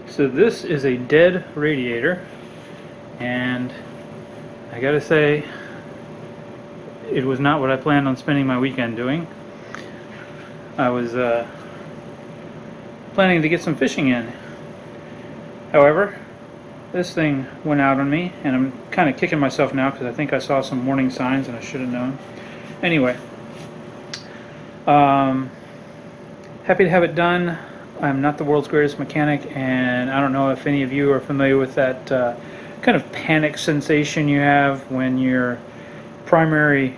So this is a dead radiator, and I gotta say, it was not what I planned on spending my weekend doing. I was planning to get some fishing in. However, this thing went out on me, and I'm kind of kicking myself now because I think I saw some warning signs and I should have known. Anyway, happy to have it done. I'm not the world's greatest mechanic, and I don't know if any of you are familiar with that kind of panic sensation you have when your primary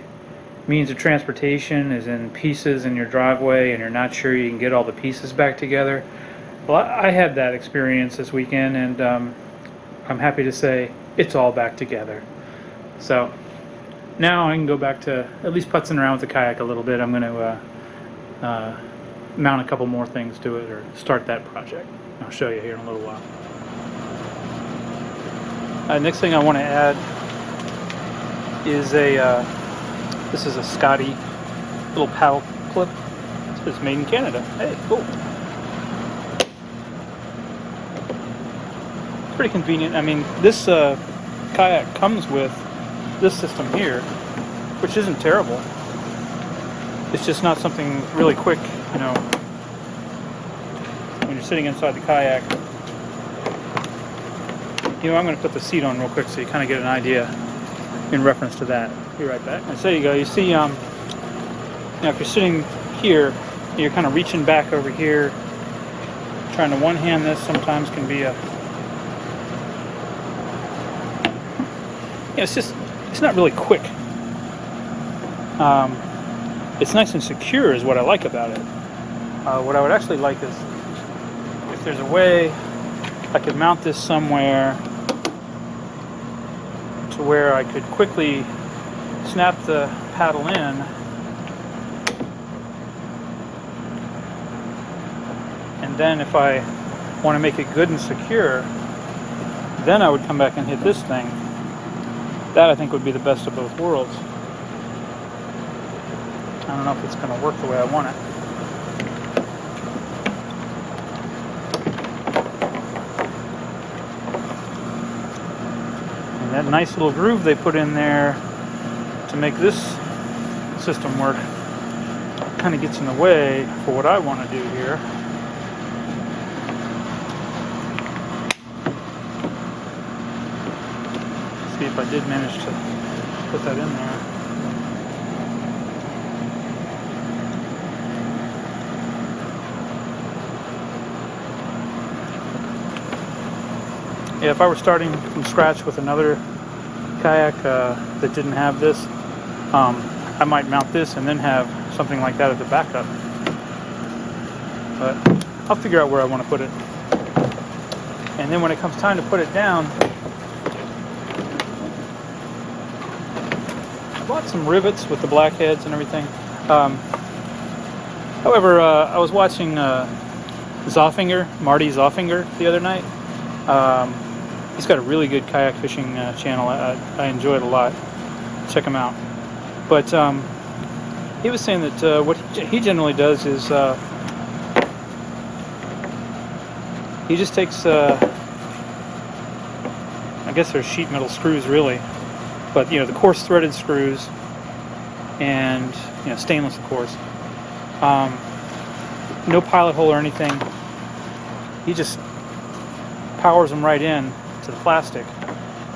means of transportation is in pieces in your driveway and you're not sure you can get all the pieces back together. Well, I had that experience this weekend, and I'm happy to say it's all back together. So now I can go back to at least putzing around with the kayak a little bit. I'm going to mount a couple more things to it, or start that project. I'll show you here in a little while. Next thing I want to add is this is a Scotty little paddle clip. It's made in Canada. Hey, cool. It's pretty convenient. I mean, this kayak comes with this system here, which isn't terrible. It's just not something really quick, you know, when you're sitting inside the kayak. You know, I'm going to put the seat on real quick so you kind of get an idea in reference to that. Be right back. And so there you go. You see, you know, if you're sitting here, you're kind of reaching back over here, trying to one-hand this sometimes can be a... Yeah, it's not really quick. It's nice and secure is what I like about it. What I would actually like is if there's a way I could mount this somewhere to where I could quickly snap the paddle in and then if I want to make it good and secure, then I would come back and hit this thing. That I think would be the best of both worlds. I don't know if it's going to work the way I want it. And that nice little groove they put in there to make this system work kind of gets in the way for what I want to do here. See if I did manage to put that in there. Yeah, if I were starting from scratch with another kayak that didn't have this, I might mount this and then have something like that as a backup. But I'll figure out where I want to put it. And then when it comes time to put it down, I bought some rivets with the blackheads and everything. However, I was watching Marty Zoffinger the other night. He's got a really good kayak fishing channel. I enjoy it a lot. Check him out. But he was saying that what he generally does is he just takes, I guess they're sheet metal screws really, but you know, the coarse threaded screws, and you know, stainless of course. No pilot hole or anything. He just powers them right in to the plastic,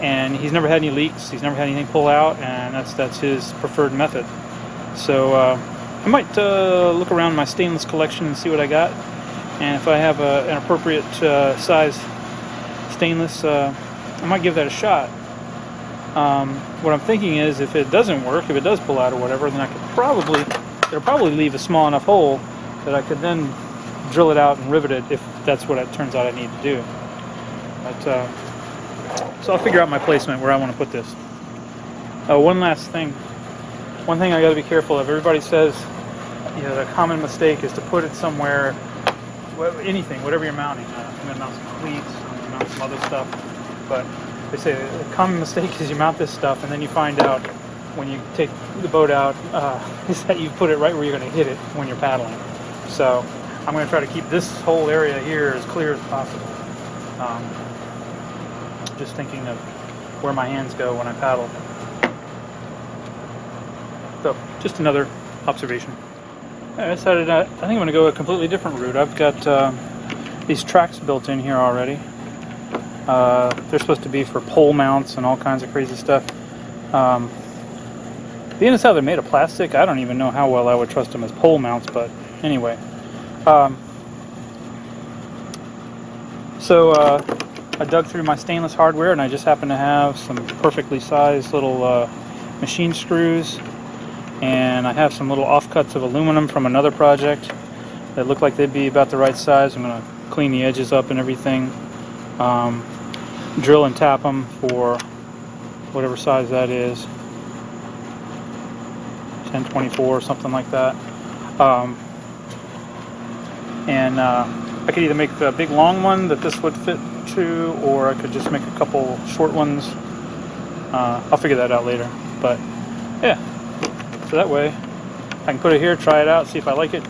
and he's never had any leaks. He's never had anything pull out, and that's his preferred method. So I might look around my stainless collection and see what I got, and if I have an appropriate size stainless, I might give that a shot. What I'm thinking is, if it doesn't work, if it does pull out or whatever, then I could it'll probably leave a small enough hole that I could then drill it out and rivet it if that's what it turns out I need to do. But, so I'll figure out my placement where I want to put this. One last thing. One thing I got to be careful of. Everybody says, you know, the common mistake is to put it somewhere, anything, whatever you're mounting. I'm going to mount some cleats, I'm going to mount some other stuff. But they say the common mistake is you mount this stuff and then you find out when you take the boat out is that you put it right where you're going to hit it when you're paddling. So I'm going to try to keep this whole area here as clear as possible. Just thinking of where my hands go when I paddle. So, just another observation. I decided I think I'm going to go a completely different route. I've got these tracks built in here already. They're supposed to be for pole mounts and all kinds of crazy stuff. Being as how they're made of plastic, I don't even know how well I would trust them as pole mounts, but anyway. So I dug through my stainless hardware, and I just happen to have some perfectly sized little machine screws, and I have some little offcuts of aluminum from another project that look like they'd be about the right size. I'm going to clean the edges up and everything, drill and tap them for whatever size that is, 1024 or something like that. I could either make the big long one that this would fit to, or I could just make a couple short ones. I'll figure that out later, but yeah, so that way I can put it here, try it out, see if I like it,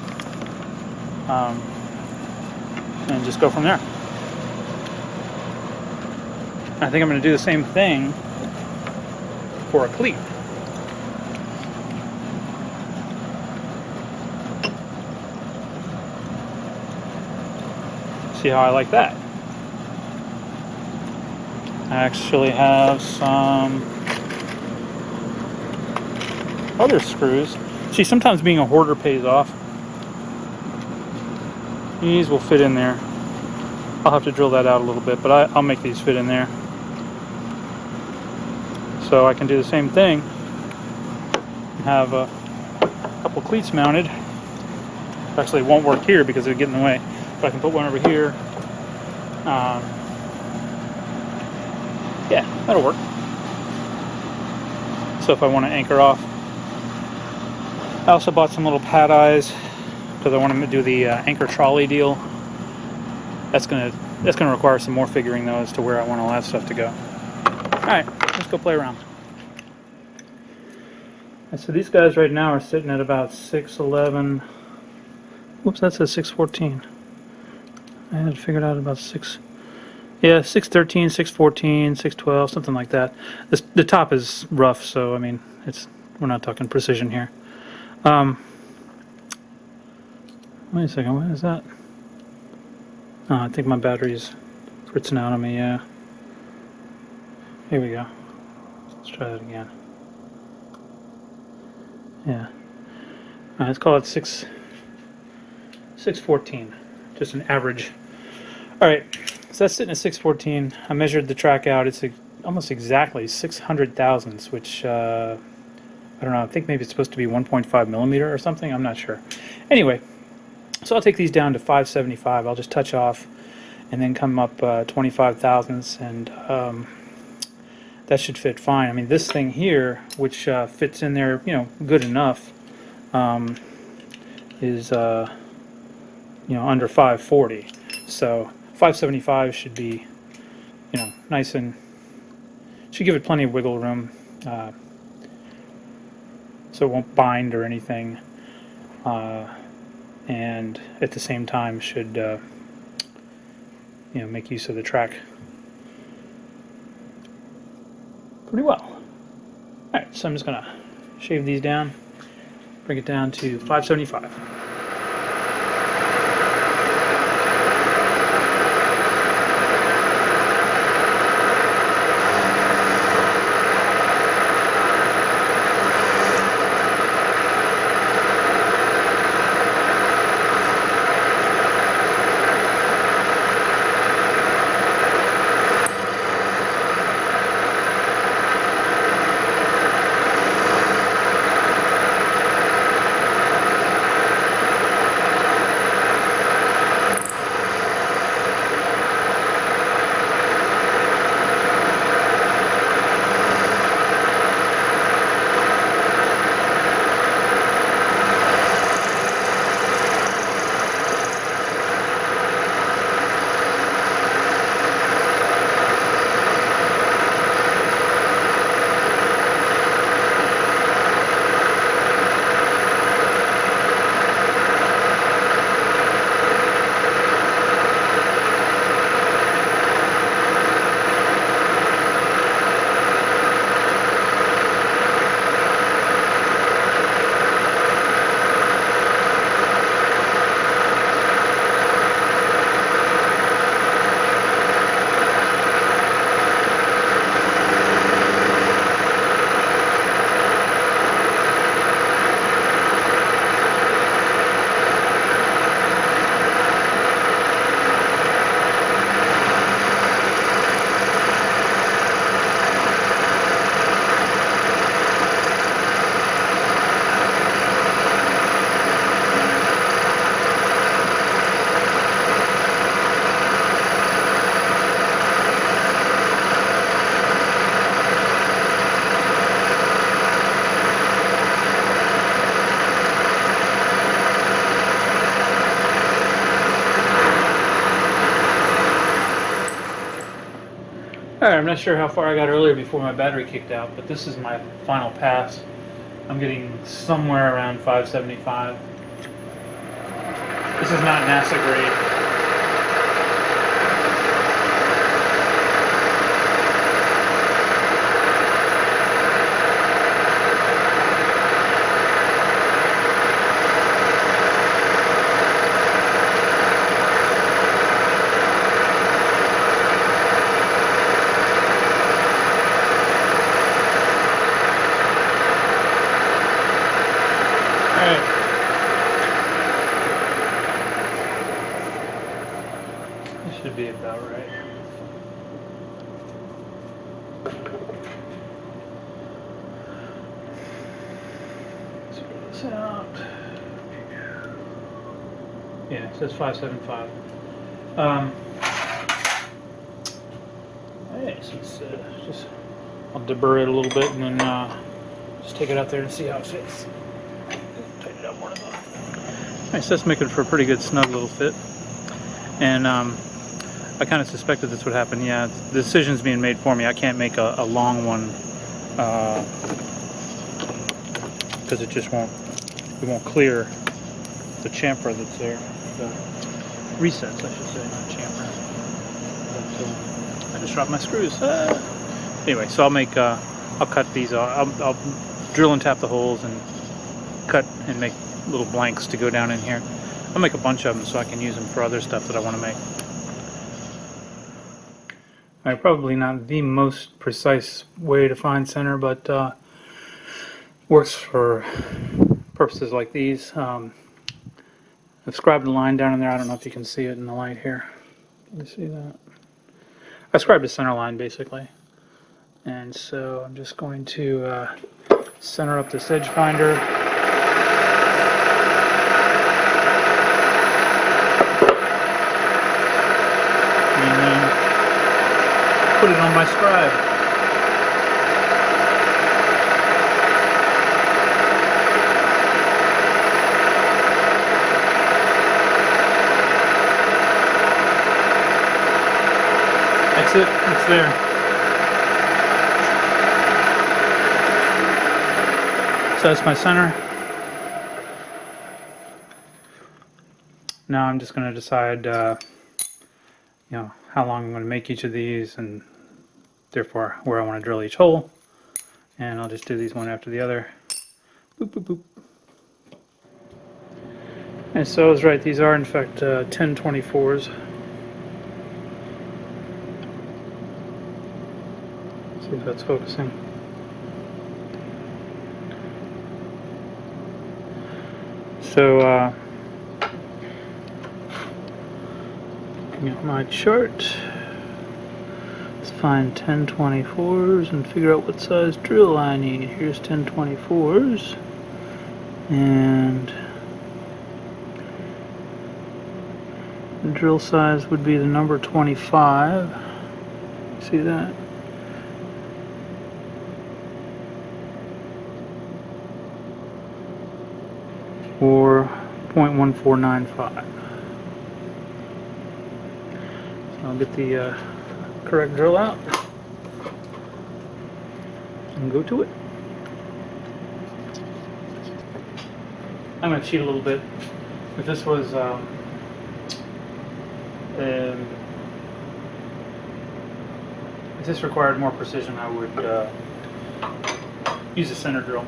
and just go from there. I think I'm going to do the same thing for a cleat. See how I like that. I actually have some other screws. See, sometimes being a hoarder pays off. These will fit in there. I'll have to drill that out a little bit, but I'll make these fit in there. So I can do the same thing. Have a couple cleats mounted. Actually, it won't work here because it'll get in the way. But I can put one over here. Yeah, that'll work. So if I want to anchor off. I also bought some little pad eyes because I want to do the anchor trolley deal. That's gonna require some more figuring though as to where I want all that stuff to go. Alright, let's go play around. And so these guys right now are sitting at about 6'11". Whoops, that says 6'14". I had figured out about 6. Yeah, 6'13", 6'14", 6'12", something like that. The top is rough, so I mean, we're not talking precision here. Wait a second, what is that? Oh, I think my battery's fritzing out on me, yeah. Here we go. Let's try that again. Yeah. Let's call it 6'14", just an average. Alright, so that's sitting at 6'14". I measured the track out. It's almost exactly 600 thousandths, which, I don't know, I think maybe it's supposed to be 1.5 millimeter or something. I'm not sure. Anyway, so I'll take these down to 575. I'll just touch off and then come up 25 thousandths, and that should fit fine. I mean, this thing here, which fits in there, you know, good enough, is you know, under 540. So 575 should be, you know, nice, and should give it plenty of wiggle room, so it won't bind or anything, and at the same time should you know, make use of the track pretty well. Alright, so I'm just gonna shave these down, bring it down to 575. Alright, I'm not sure how far I got earlier before my battery kicked out, but this is my final pass. I'm getting somewhere around 575. This is not NASA grade. Should be about right. Let's figure this out. Yeah, it says 575. Hey, so it's just I'll deburr it a little bit and then just take it out there and see how it fits. Tighten it up more. Alright, so that's making for a pretty good snug little fit. And I kind of suspected this would happen. Yeah, the decision's being made for me. I can't make a long one because it just won't clear the chamfer that's there. The recess, I should say, not chamfer. But, I just dropped my screws. Anyway, so I'll cut these. I'll drill and tap the holes and cut and make little blanks to go down in here. I'll make a bunch of them so I can use them for other stuff that I want to make. Alright, probably not the most precise way to find center, but works for purposes like these. I've scribed a line down in there. I don't know if you can see it in the light here. Can you see that? I scribed a center line basically. And so I'm just going to center up this edge finder. Put it on my scribe. That's it. It's there. So that's my center. Now I'm just going to decide, you know, how long I'm going to make each of these and therefore where I want to drill each hole, and I'll just do these one after the other. Boop, boop, boop. And so I was right, these are in fact 1024s. See if that's focusing. So looking at my chart, find 1024s and figure out what size drill I need. Here's 1024s, and the drill size would be the number 25. See that? Or 0.1495. So I'll get the correct drill out and go to it. I'm going to cheat a little bit. If this was if this required more precision, I would use a center drill.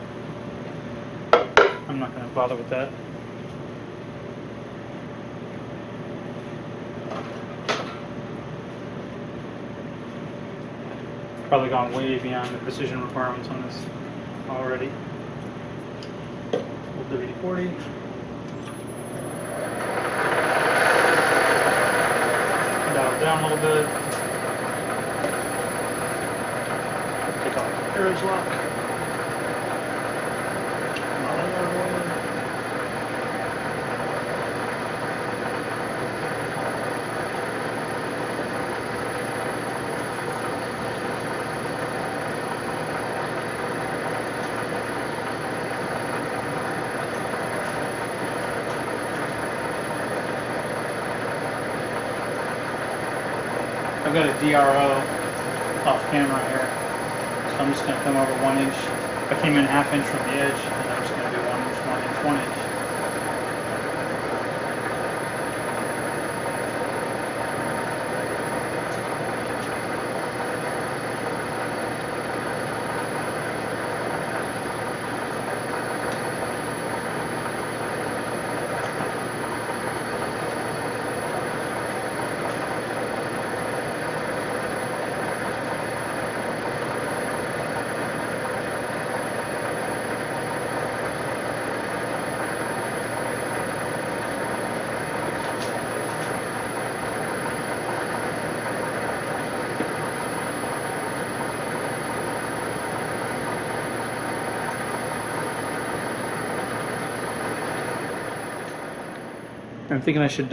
I'm not going to bother with that. Probably gone way beyond the precision requirements on this already. Old WD-40. Dial it down a little bit. Take off the carriage lock. I've got a DRO off camera here. So I'm just going to come over 1 inch. I came in 1/2 inch from the edge, and I'm just going to do 1 inch, 1 inch, 1 inch. I'm thinking I should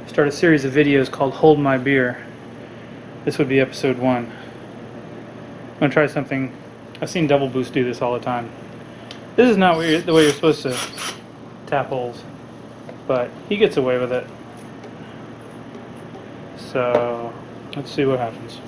start a series of videos called Hold My Beer. This would be episode 1. I'm going to try something. I've seen Double Boost do this all the time. This is not the way you're supposed to tap holes, but he gets away with it. So let's see what happens.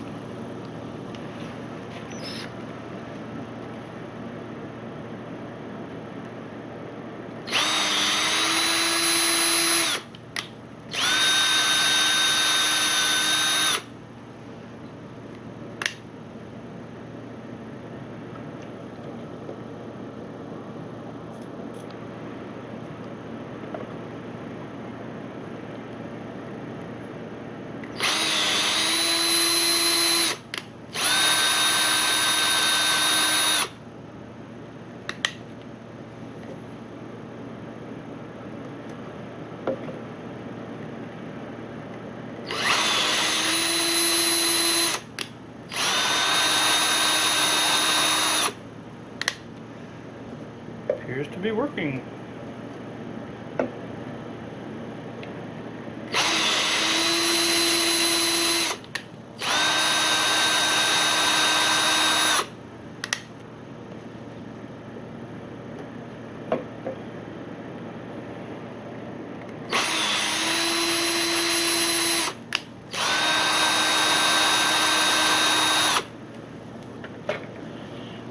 Appears to be working.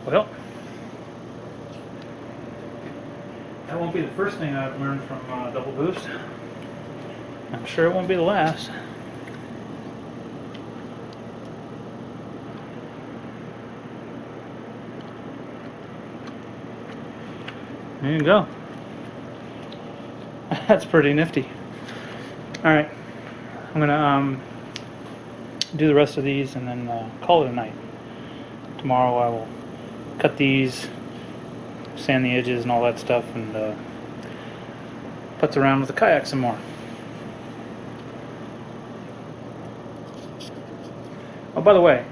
Well, that won't be the first thing I've learned from Double Boost. I'm sure it won't be the last. There you go. That's pretty nifty. Alright, I'm gonna do the rest of these and then call it a night. Tomorrow I will cut these, sand the edges and all that stuff, and putz around with the kayak some more. Oh, by the way,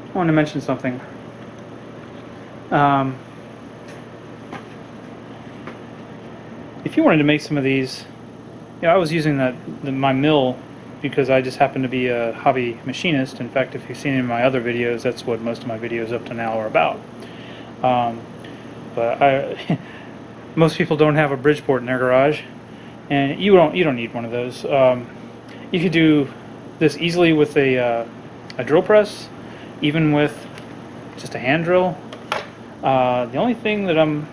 I wanted to mention something. If you wanted to make some of these, I was using my mill because I just happen to be a hobby machinist. In fact, if you've seen in my other videos, that's what most of my videos up to now are about. But most people don't have a Bridgeport in their garage, and you don't need one of those. You could do this easily with a drill press, even with just a hand drill. The only thing that I'm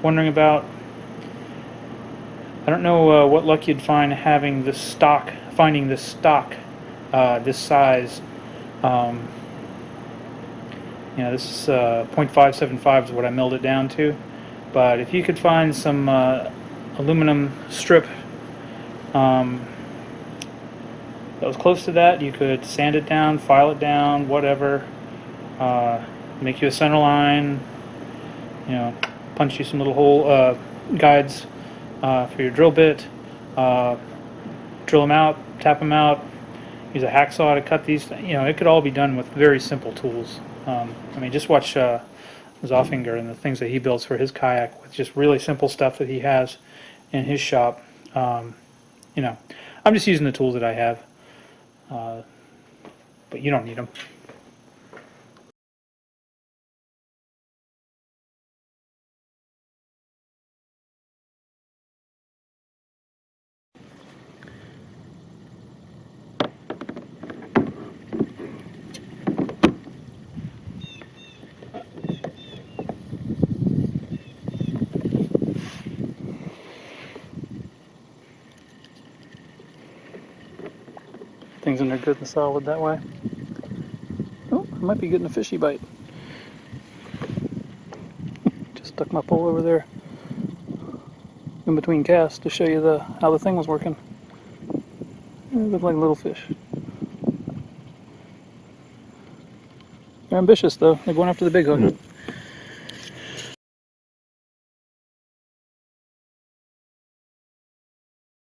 wondering about, I don't know what luck you'd find finding this stock this size. This is 0.575 is what I milled it down to. But if you could find some aluminum strip that was close to that, you could sand it down, file it down, whatever. Make you a center line. Punch you some little hole guides for your drill bit. Drill them out, tap them out. Use a hacksaw to cut these. It could all be done with very simple tools. Just watch Zoffinger and the things that he builds for his kayak with just really simple stuff that he has in his shop. I'm just using the tools that I have, but you don't need them. things in there good and solid that way. Oh, I might be getting a fishy bite. Just stuck my pole over there in between casts to show you how the thing was working. They look like little fish. They're ambitious though. They're going after the big hook.